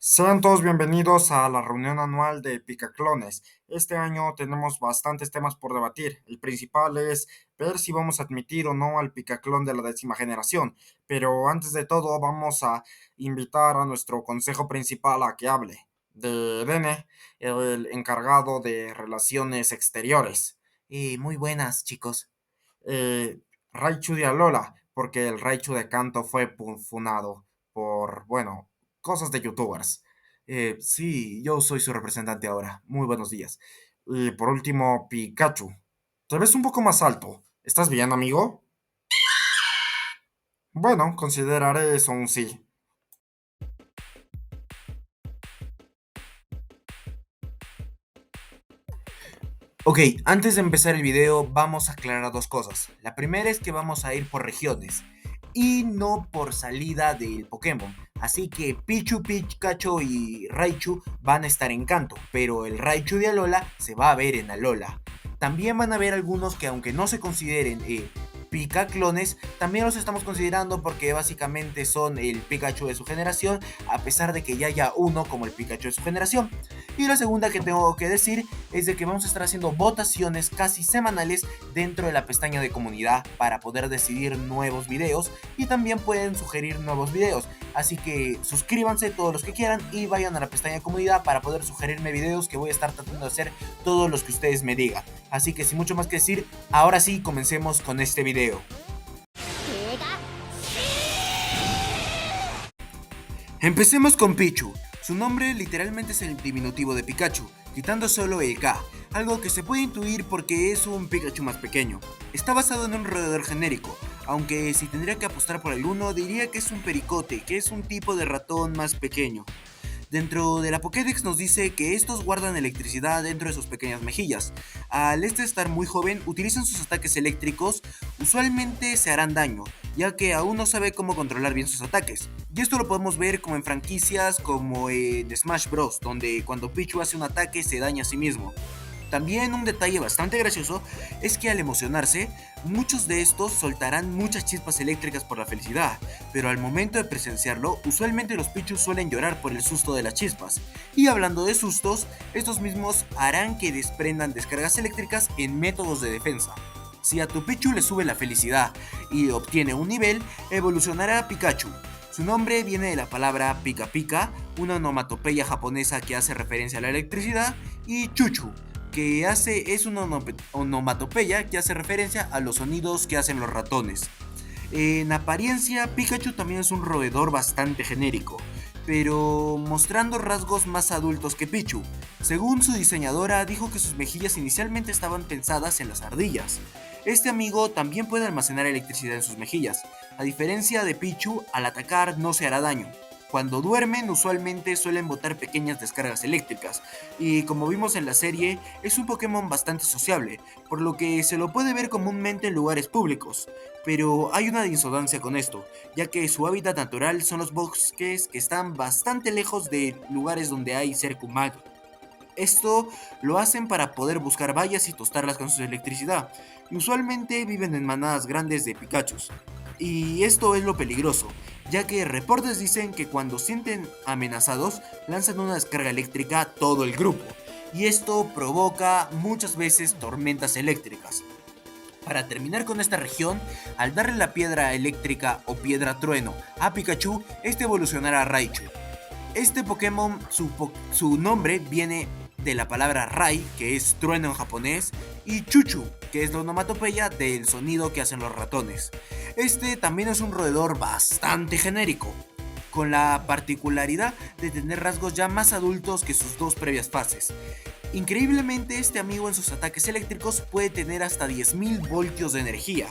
Sean todos bienvenidos a la reunión anual de Picaclones. Este año tenemos bastantes temas por debatir. El principal es ver si vamos a admitir o no al Picaclon de la 10ª generación. Pero antes de todo vamos a invitar a nuestro consejo principal a que hable. De Dene, el encargado de relaciones exteriores. Y muy buenas, chicos. Eh, Raichu de Alola, porque el Raichu de Kanto fue funado por, bueno, cosas de youtubers. Sí, yo soy su representante ahora. Muy buenos días. Y por último, Pikachu. Te ves un poco más alto. ¿Estás bien, amigo? Bueno, consideraré eso un sí. Ok, antes de empezar el video vamos a aclarar dos cosas. La primera es que vamos a ir por regiones y no por salida del Pokémon. Así que Pichu, Pikachu y Raichu van a estar en Kanto, pero el Raichu de Alola se va a ver en Alola. También van a haber algunos que aunque no se consideren Pika-clones, también los estamos considerando porque básicamente son el Pikachu de su generación, a pesar de que ya haya uno como el Pikachu de su generación. Y la segunda que tengo que decir es de que vamos a estar haciendo votaciones casi semanales dentro de la pestaña de comunidad para poder decidir nuevos videos y también pueden sugerir nuevos videos. Así que suscríbanse todos los que quieran y vayan a la pestaña de comunidad para poder sugerirme videos que voy a estar tratando de hacer todos los que ustedes me digan. Así que sin mucho más que decir, ahora sí comencemos con este video. Empecemos con Pichu. Su nombre literalmente es el diminutivo de Pikachu, quitando solo el K, algo que se puede intuir porque es un Pikachu más pequeño. Está basado en un roedor genérico, aunque si tendría que apostar por alguno diría que es un pericote, que es un tipo de ratón más pequeño. Dentro de la Pokédex nos dice que estos guardan electricidad dentro de sus pequeñas mejillas. Al estar muy joven, utilizan sus ataques eléctricos, usualmente se harán daño, ya que aún no sabe cómo controlar bien sus ataques. Y esto lo podemos ver como en franquicias como en Smash Bros, donde cuando Pichu hace un ataque se daña a sí mismo. También un detalle bastante gracioso es que al emocionarse, muchos de estos soltarán muchas chispas eléctricas por la felicidad, pero al momento de presenciarlo, usualmente los Pichus suelen llorar por el susto de las chispas. Y hablando de sustos, estos mismos harán que desprendan descargas eléctricas en métodos de defensa. Si a tu Pichu le sube la felicidad y obtiene un nivel, evolucionará a Pikachu. Su nombre viene de la palabra pika pika, una onomatopeya japonesa que hace referencia a la electricidad, y Chuchu, que es una onomatopeya que hace referencia a los sonidos que hacen los ratones. En apariencia, Pikachu también es un roedor bastante genérico, pero mostrando rasgos más adultos que Pichu. Según su diseñadora, dijo que sus mejillas inicialmente estaban pensadas en las ardillas. Este amigo también puede almacenar electricidad en sus mejillas. A diferencia de Pichu, al atacar no se hará daño. Cuando duermen usualmente suelen botar pequeñas descargas eléctricas, y como vimos en la serie, es un Pokémon bastante sociable, por lo que se lo puede ver comúnmente en lugares públicos. Pero hay una disonancia con esto, ya que su hábitat natural son los bosques que están bastante lejos de lugares donde hay cerca humano. Esto lo hacen para poder buscar bayas y tostarlas con su electricidad, y usualmente viven en manadas grandes de Pikachus. Y esto es lo peligroso, ya que reportes dicen que cuando sienten amenazados lanzan una descarga eléctrica a todo el grupo, y esto provoca muchas veces tormentas eléctricas. Para terminar con esta región, al darle la piedra eléctrica o piedra trueno a Pikachu, este evolucionará a Raichu. Este Pokémon, su nombre viene de la palabra Rai, que es trueno en japonés, y Chuchu, que es la onomatopeya del sonido que hacen los ratones. Este también es un roedor bastante genérico, con la particularidad de tener rasgos ya más adultos que sus dos previas fases. Increíblemente, este amigo en sus ataques eléctricos puede tener hasta 10.000 voltios de energía,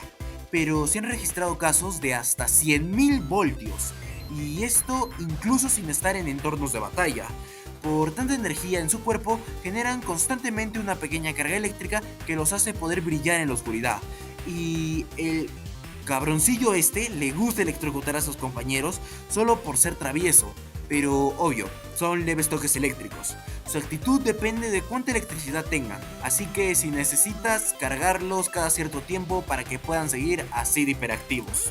pero se han registrado casos de hasta 100.000 voltios, y esto incluso sin estar en entornos de batalla. Por tanta energía en su cuerpo, generan constantemente una pequeña carga eléctrica que los hace poder brillar en la oscuridad. Y el cabroncillo este le gusta electrocutar a sus compañeros solo por ser travieso, pero obvio, son leves toques eléctricos. Su actitud depende de cuánta electricidad tengan, así que si necesitas cargarlos cada cierto tiempo para que puedan seguir así de hiperactivos.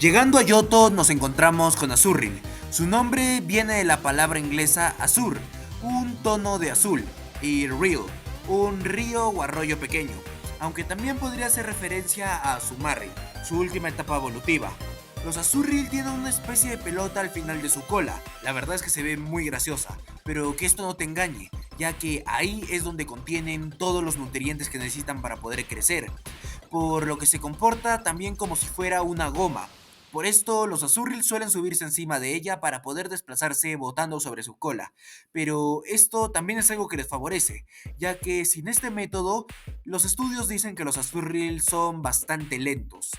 Llegando a Yoto nos encontramos con Azuril. Su nombre viene de la palabra inglesa azur, un tono de azul, y rill, un río o arroyo pequeño, aunque también podría hacer referencia a Azumarill, su última etapa evolutiva. Los Azuril tienen una especie de pelota al final de su cola, la verdad es que se ve muy graciosa, pero que esto no te engañe, ya que ahí es donde contienen todos los nutrientes que necesitan para poder crecer, por lo que se comporta también como si fuera una goma. Por esto, los Azuril suelen subirse encima de ella para poder desplazarse botando sobre su cola, pero esto también es algo que les favorece, ya que sin este método, los estudios dicen que los Azuril son bastante lentos.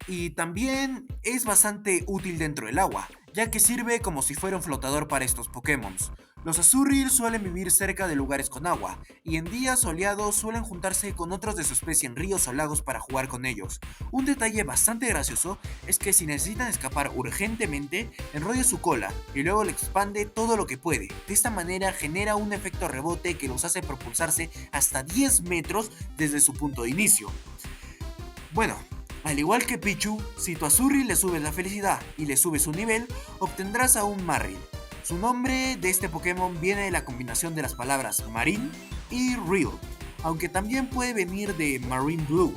Y también es bastante útil dentro del agua, ya que sirve como si fuera un flotador para estos Pokémon. Los Azuril suelen vivir cerca de lugares con agua, y en días soleados suelen juntarse con otros de su especie en ríos o lagos para jugar con ellos. Un detalle bastante gracioso es que si necesitan escapar urgentemente, enrolla su cola y luego le expande todo lo que puede. De esta manera genera un efecto rebote que los hace propulsarse hasta 10 metros desde su punto de inicio. Bueno, al igual que Pichu, si tu Azuril le subes la felicidad y le subes su nivel, obtendrás a un Marill. Su nombre de este Pokémon viene de la combinación de las palabras Marine y Rill, aunque también puede venir de Marine Blue.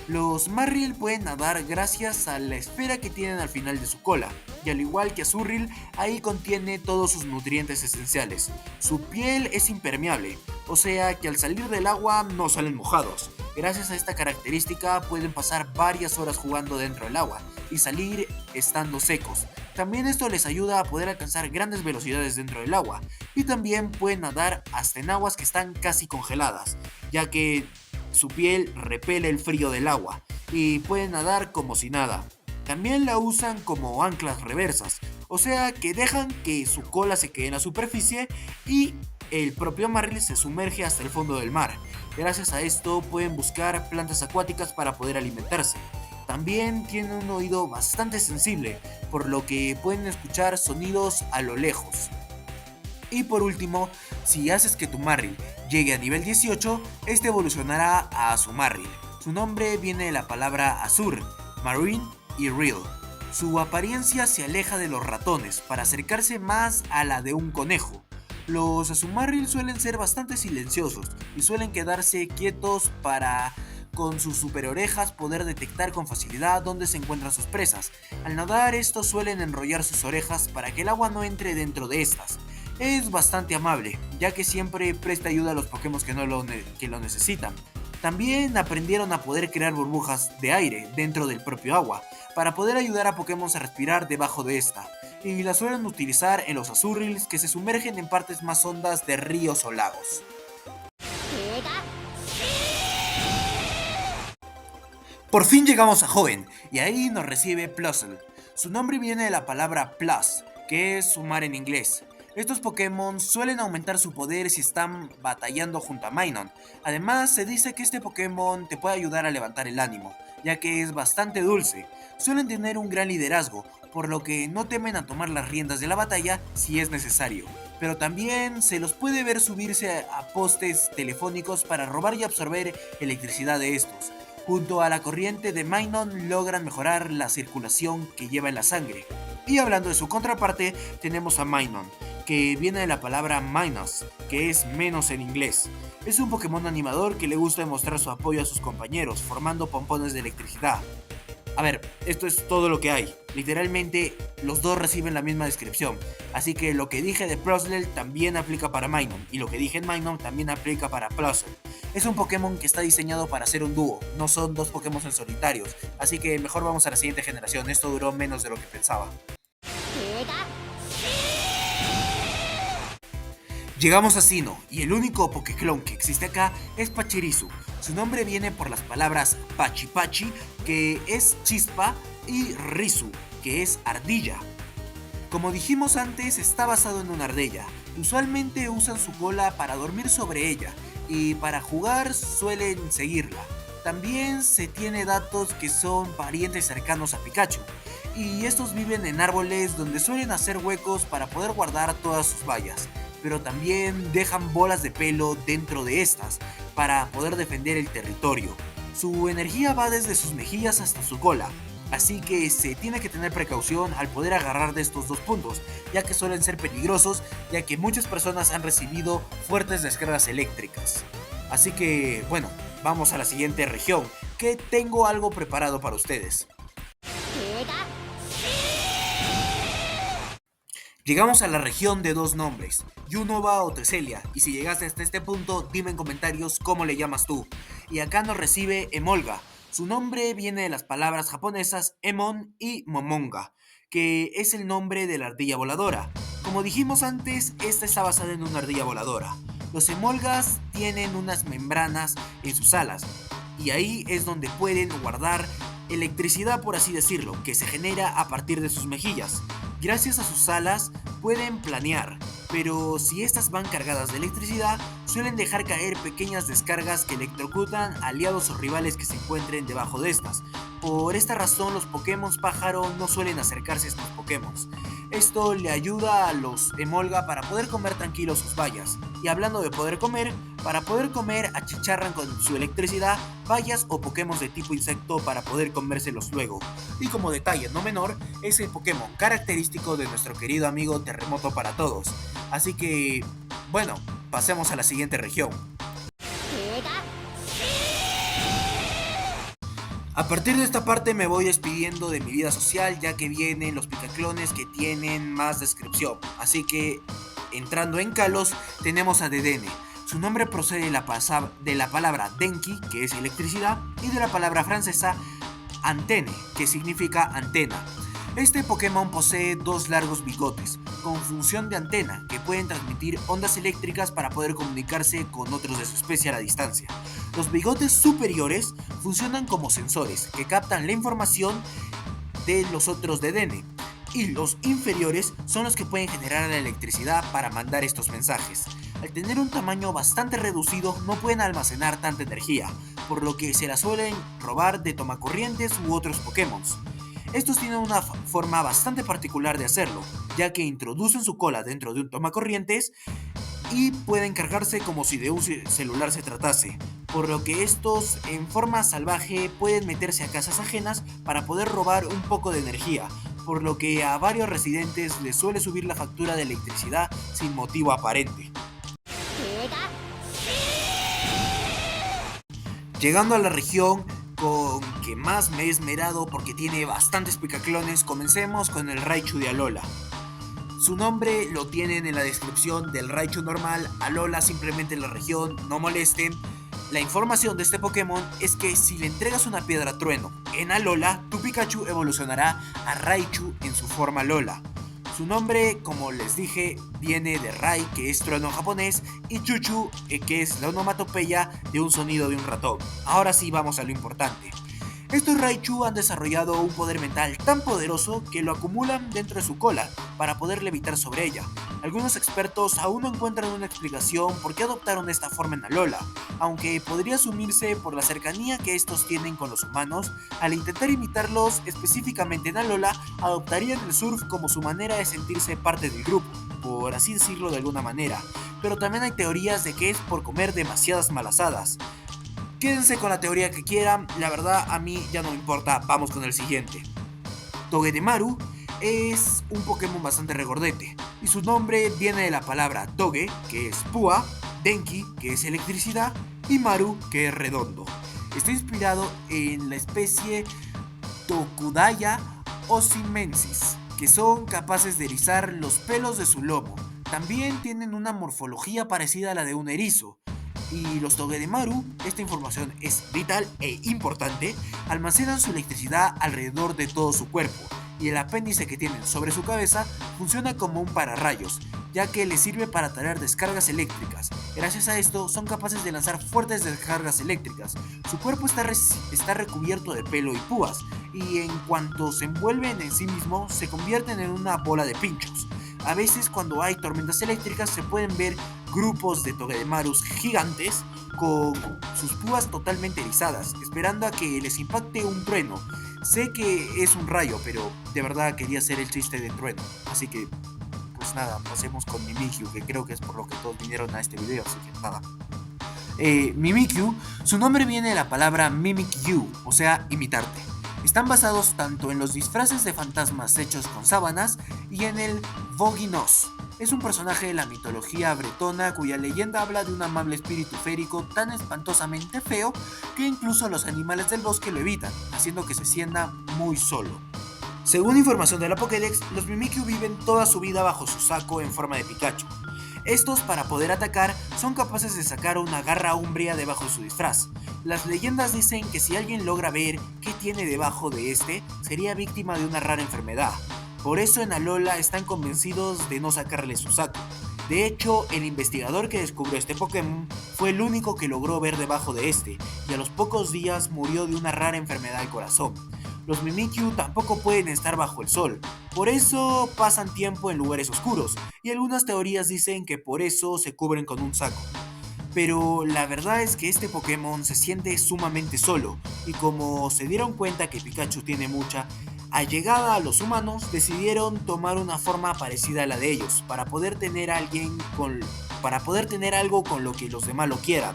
Los Marill pueden nadar gracias a la esfera que tienen al final de su cola, y al igual que Azuril, ahí contiene todos sus nutrientes esenciales. Su piel es impermeable, o sea que al salir del agua no salen mojados. Gracias a esta característica pueden pasar varias horas jugando dentro del agua y salir estando secos. También esto les ayuda a poder alcanzar grandes velocidades dentro del agua, y también pueden nadar hasta en aguas que están casi congeladas, ya que su piel repele el frío del agua y pueden nadar como si nada. También la usan como anclas reversas, o sea que dejan que su cola se quede en la superficie y el propio Marill se sumerge hasta el fondo del mar. Gracias a esto pueden buscar plantas acuáticas para poder alimentarse. También tienen un oído bastante sensible, por lo que pueden escuchar sonidos a lo lejos. Y por último, si haces que tu Marill llegue a nivel 18, este evolucionará a Azumarill. Su nombre viene de la palabra azur, marine y rill. Su apariencia se aleja de los ratones para acercarse más a la de un conejo. Los Azumarill suelen ser bastante silenciosos y suelen quedarse quietos para, con sus super orejas, poder detectar con facilidad dónde se encuentran sus presas. Al nadar, estos suelen enrollar sus orejas para que el agua no entre dentro de estas. Es bastante amable, ya que siempre presta ayuda a los Pokémon que lo necesitan. También aprendieron a poder crear burbujas de aire dentro del propio agua, para poder ayudar a Pokémon a respirar debajo de esta, y la suelen utilizar en los Azurils que se sumergen en partes más hondas de ríos o lagos. Por fin llegamos a Joven, y ahí nos recibe Plusle. Su nombre viene de la palabra plus, que es sumar en inglés. Estos Pokémon suelen aumentar su poder si están batallando junto a Minun. Además, se dice que este Pokémon te puede ayudar a levantar el ánimo, ya que es bastante dulce. Suelen tener un gran liderazgo, por lo que no temen a tomar las riendas de la batalla si es necesario. Pero también se los puede ver subirse a postes telefónicos para robar y absorber electricidad de estos. Junto a la corriente de Minun logran mejorar la circulación que lleva en la sangre. Y hablando de su contraparte, tenemos a Minun, que viene de la palabra minus, que es menos en inglés. Es un Pokémon animador que le gusta demostrar su apoyo a sus compañeros, formando pompones de electricidad. A ver, esto es todo lo que hay. Literalmente, los dos reciben la misma descripción. Así que lo que dije de Plusle también aplica para Minun, y lo que dije en Minun también aplica para Plusle. Es un Pokémon que está diseñado para ser un dúo, no son dos Pokémon en solitarios. Así que mejor vamos a la siguiente generación, esto duró menos de lo que pensaba. Llegamos a Sinnoh, y el único Pokéclon que existe acá es Pachirisu. Su nombre viene por las palabras Pachi Pachi, que es chispa, y Risu, que es ardilla. Como dijimos antes, está basado en una ardilla. Usualmente usan su cola para dormir sobre ella, y para jugar suelen seguirla. También se tiene datos que son parientes cercanos a Pikachu, y estos viven en árboles donde suelen hacer huecos para poder guardar todas sus bayas, pero también dejan bolas de pelo dentro de estas para poder defender el territorio. Su energía va desde sus mejillas hasta su cola. así que se tiene que tener precaución al poder agarrar de estos dos puntos, ya que suelen ser peligrosos, ya que muchas personas han recibido fuertes descargas eléctricas. Así que, bueno, vamos a la siguiente región, que tengo algo preparado para ustedes. Llegamos a la región de dos nombres, Yunova o Teselia, y si llegaste hasta este punto, dime en comentarios cómo le llamas tú. Y acá nos recibe Emolga. Su nombre viene de las palabras japonesas Emon y Momonga, que es el nombre de la ardilla voladora. Como dijimos antes, esta está basada en una ardilla voladora. Los emolgas tienen unas membranas en sus alas, y ahí es donde pueden guardar electricidad, por así decirlo, que se genera a partir de sus mejillas. Gracias a sus alas pueden planear, pero si estas van cargadas de electricidad, suelen dejar caer pequeñas descargas que electrocutan a aliados o rivales que se encuentren debajo de estas. Por esta razón, los Pokémon pájaro no suelen acercarse a estos Pokémon. Esto le ayuda a los Emolga para poder comer tranquilos sus bayas. Y hablando de poder comer, para poder comer achicharran con su electricidad bayas o Pokémon de tipo insecto para poder comérselos luego. Y como detalle no menor, es el Pokémon característico de nuestro querido amigo Terremoto para todos. Así que, bueno, pasemos a la siguiente región. A partir de esta parte me voy despidiendo de mi vida social, ya que vienen los picaclones que tienen más descripción. Así que, entrando en Kalos, tenemos a Dedenne. Su nombre procede de la palabra denki, que es electricidad, y de la palabra francesa antenne, que significa antena. Este Pokémon posee dos largos bigotes, con función de antena, que pueden transmitir ondas eléctricas para poder comunicarse con otros de su especie a la distancia. Los bigotes superiores funcionan como sensores, que captan la información de los otros Dedenne, y los inferiores son los que pueden generar la electricidad para mandar estos mensajes. Al tener un tamaño bastante reducido, no pueden almacenar tanta energía, por lo que se la suelen robar de tomacorrientes u otros Pokémon. Estos tienen una forma bastante particular de hacerlo, ya que introducen su cola dentro de un tomacorrientes y pueden cargarse como si de un celular se tratase, por lo que estos en forma salvaje pueden meterse a casas ajenas para poder robar un poco de energía, por lo que a varios residentes les suele subir la factura de electricidad sin motivo aparente. Llegando a la región con que más me he esmerado porque tiene bastantes picaclones, comencemos con el Raichu de Alola. Su nombre lo tienen en la descripción del Raichu normal. Alola simplemente en la región, no molesten. La información de este Pokémon es que si le entregas una piedra trueno en Alola, tu Pikachu evolucionará a Raichu en su forma Alola. Su nombre, como les dije, viene de Rai, que es trueno en japonés, y Chuchu, que es la onomatopeya de un sonido de un ratón. Ahora sí vamos a lo importante. Estos Raichu han desarrollado un poder mental tan poderoso que lo acumulan dentro de su cola para poder levitar sobre ella. Algunos expertos aún no encuentran una explicación por qué adoptaron esta forma en Alola, aunque podría asumirse por la cercanía que estos tienen con los humanos. Al intentar imitarlos específicamente en Alola, adoptarían el surf como su manera de sentirse parte del grupo, por así decirlo de alguna manera. Pero también hay teorías de que es por comer demasiadas malasadas. Quédense con la teoría que quieran, la verdad a mí ya no me importa, vamos con el siguiente. Togedemaru es un Pokémon bastante regordete, y su nombre viene de la palabra Toge, que es púa, Denki, que es electricidad, y Maru, que es redondo. Está inspirado en la especie Tokudaya osimensis, que son capaces de erizar los pelos de su lomo. También tienen una morfología parecida a la de un erizo. Y los Togedemaru, esta información es vital e importante, almacenan su electricidad alrededor de todo su cuerpo, y el apéndice que tienen sobre su cabeza funciona como un pararrayos, ya que les sirve para traer descargas eléctricas. Gracias a esto son capaces de lanzar fuertes descargas eléctricas. Su cuerpo está recubierto de pelo y púas, y en cuanto se envuelven en sí mismo se convierten en una bola de pinchos. A veces cuando hay tormentas eléctricas se pueden ver grupos de Togedemarus gigantes con sus púas totalmente erizadas, esperando a que les impacte un trueno. Sé que es un rayo, pero de verdad quería hacer el chiste de trueno, así que pues nada, pasemos con Mimikyu, que creo que es por lo que todos vinieron a este video, así que nada. Mimikyu, su nombre viene de la palabra Mimic You, o sea, imitarte. Están basados tanto en los disfraces de fantasmas hechos con sábanas y en el Boginos. Es un personaje de la mitología bretona cuya leyenda habla de un amable espíritu férico tan espantosamente feo que incluso los animales del bosque lo evitan, haciendo que se sienta muy solo. Según información de la Pokédex, los Mimikyu viven toda su vida bajo su saco en forma de Pikachu. Estos, para poder atacar, son capaces de sacar una garra umbría debajo de su disfraz. Las leyendas dicen que si alguien logra ver qué tiene debajo de este, sería víctima de una rara enfermedad. Por eso en Alola están convencidos de no sacarle su saco. De hecho, el investigador que descubrió este Pokémon fue el único que logró ver debajo de este, y a los pocos días murió de una rara enfermedad del corazón. Los Mimikyu tampoco pueden estar bajo el sol, por eso pasan tiempo en lugares oscuros, y algunas teorías dicen que por eso se cubren con un saco. Pero la verdad es que este Pokémon se siente sumamente solo, y como se dieron cuenta que Pikachu tiene mucha allegada a los humanos, decidieron tomar una forma parecida a la de ellos, para poder tener algo con lo que los demás lo quieran.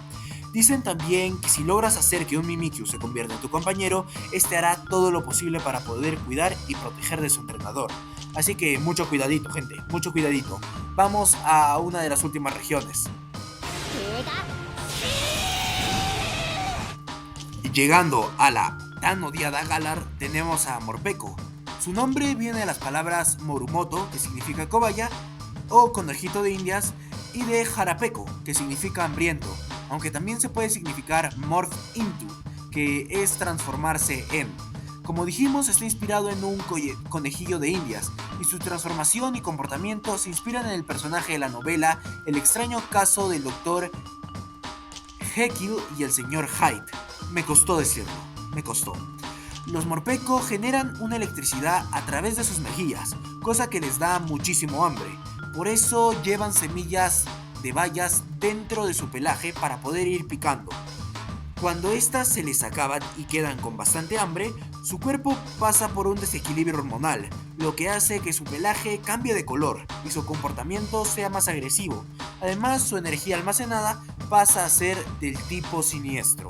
Dicen también que si logras hacer que un Mimikyu se convierta en tu compañero, este hará todo lo posible para poder cuidar y proteger de su entrenador. Así que mucho cuidadito, gente, mucho cuidadito. Vamos a una de las últimas regiones. Llegando a la tan odiada Galar, tenemos a Morpeko. Su nombre viene de las palabras Morumoto, que significa cobaya, o conejito de indias, y de Jarapeko, que significa hambriento, aunque también se puede significar Morph Into, que es transformarse en. Como dijimos, está inspirado en un conejillo de indias, y su transformación y comportamiento se inspiran en el personaje de la novela El extraño caso del Dr. Jekyll y el Sr. Hyde. Me costó decirlo, me costó. Los Morpeko generan una electricidad a través de sus mejillas, cosa que les da muchísimo hambre. Por eso llevan semillas de bayas dentro de su pelaje para poder ir picando. Cuando estas se les acaban y quedan con bastante hambre, su cuerpo pasa por un desequilibrio hormonal, lo que hace que su pelaje cambie de color y su comportamiento sea más agresivo. Además, su energía almacenada pasa a ser del tipo siniestro.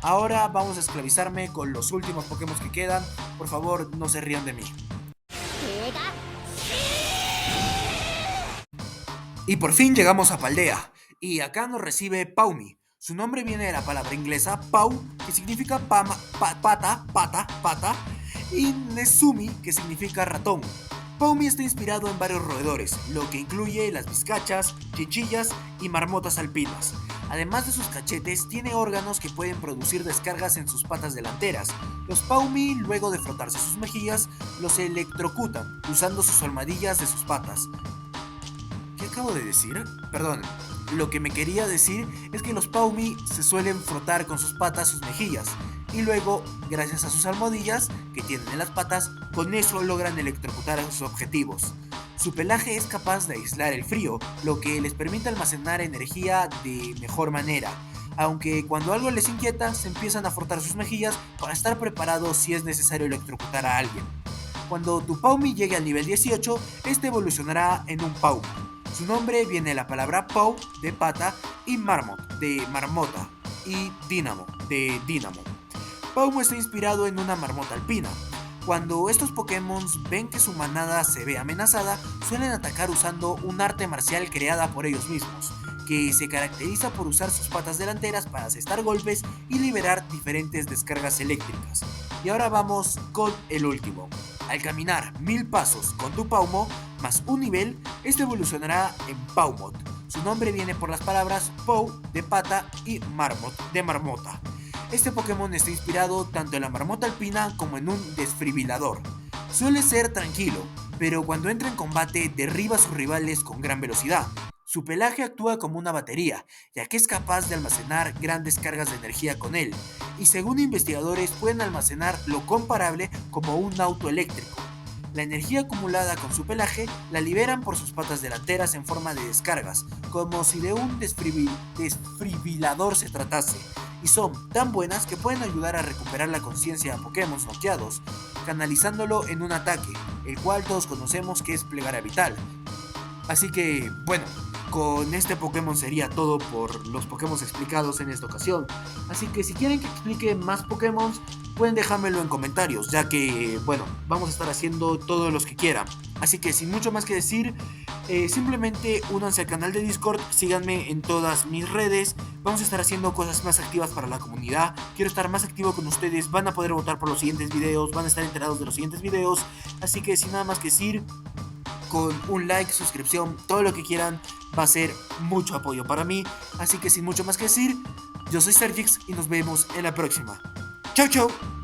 Ahora vamos a esclavizarme con los últimos Pokémon que quedan. Por favor, no se rían de mí. Y por fin llegamos a Paldea, y acá nos recibe Paumi. Su nombre viene de la palabra inglesa Pau, que significa pata, y Nezumi, que significa ratón. Paumi está inspirado en varios roedores, lo que incluye las vizcachas, chinchillas y marmotas alpinas. Además de sus cachetes, tiene órganos que pueden producir descargas en sus patas delanteras. Los Paumi, luego de frotarse sus mejillas, los electrocutan, usando sus almohadillas de sus patas. ¿Qué acabo de decir? Perdón, lo que me quería decir es que los Paumi se suelen frotar con sus patas sus mejillas, y luego, gracias a sus almohadillas que tienen en las patas, con eso logran electrocutar a sus objetivos. Su pelaje es capaz de aislar el frío, lo que les permite almacenar energía de mejor manera, aunque cuando algo les inquieta, se empiezan a frotar sus mejillas para estar preparados si es necesario electrocutar a alguien. Cuando tu Paumi llegue al nivel 18, este evolucionará en un Pau. Su nombre viene de la palabra Pau, de pata, y Marmot, de marmota, y Dínamo, de dínamo. Paumo está inspirado en una marmota alpina. Cuando estos Pokémon ven que su manada se ve amenazada, suelen atacar usando un arte marcial creada por ellos mismos, que se caracteriza por usar sus patas delanteras para asestar golpes y liberar diferentes descargas eléctricas. Y ahora vamos con el último. Al caminar 1000 pasos con tu Paumo, más un nivel, este evolucionará en Paumot. Su nombre viene por las palabras Pau, de pata, y Marmot, de marmota. Este Pokémon está inspirado tanto en la marmota alpina como en un desfibrilador. Suele ser tranquilo, pero cuando entra en combate derriba a sus rivales con gran velocidad. Su pelaje actúa como una batería, ya que es capaz de almacenar grandes cargas de energía con él, y según investigadores pueden almacenar lo comparable como un auto eléctrico. La energía acumulada con su pelaje la liberan por sus patas delanteras en forma de descargas, como si de un desfibrilador se tratase, y son tan buenas que pueden ayudar a recuperar la conciencia a Pokémon noqueados, canalizándolo en un ataque, el cual todos conocemos que es Plegaria Vital. Así que, bueno, con este Pokémon sería todo por los Pokémon explicados en esta ocasión. Así que si quieren que explique más Pokémon, pueden dejármelo en comentarios, ya que, bueno, vamos a estar haciendo todos los que quieran. Así que sin mucho más que decir, simplemente únanse al canal de Discord, síganme en todas mis redes, vamos a estar haciendo cosas más activas para la comunidad, quiero estar más activo con ustedes, van a poder votar por los siguientes videos, van a estar enterados de los siguientes videos, así que sin nada más que decir, con un like, suscripción, todo lo que quieran, va a ser mucho apoyo para mí, así que sin mucho más que decir, yo soy Sergix y nos vemos en la próxima. Chau chau.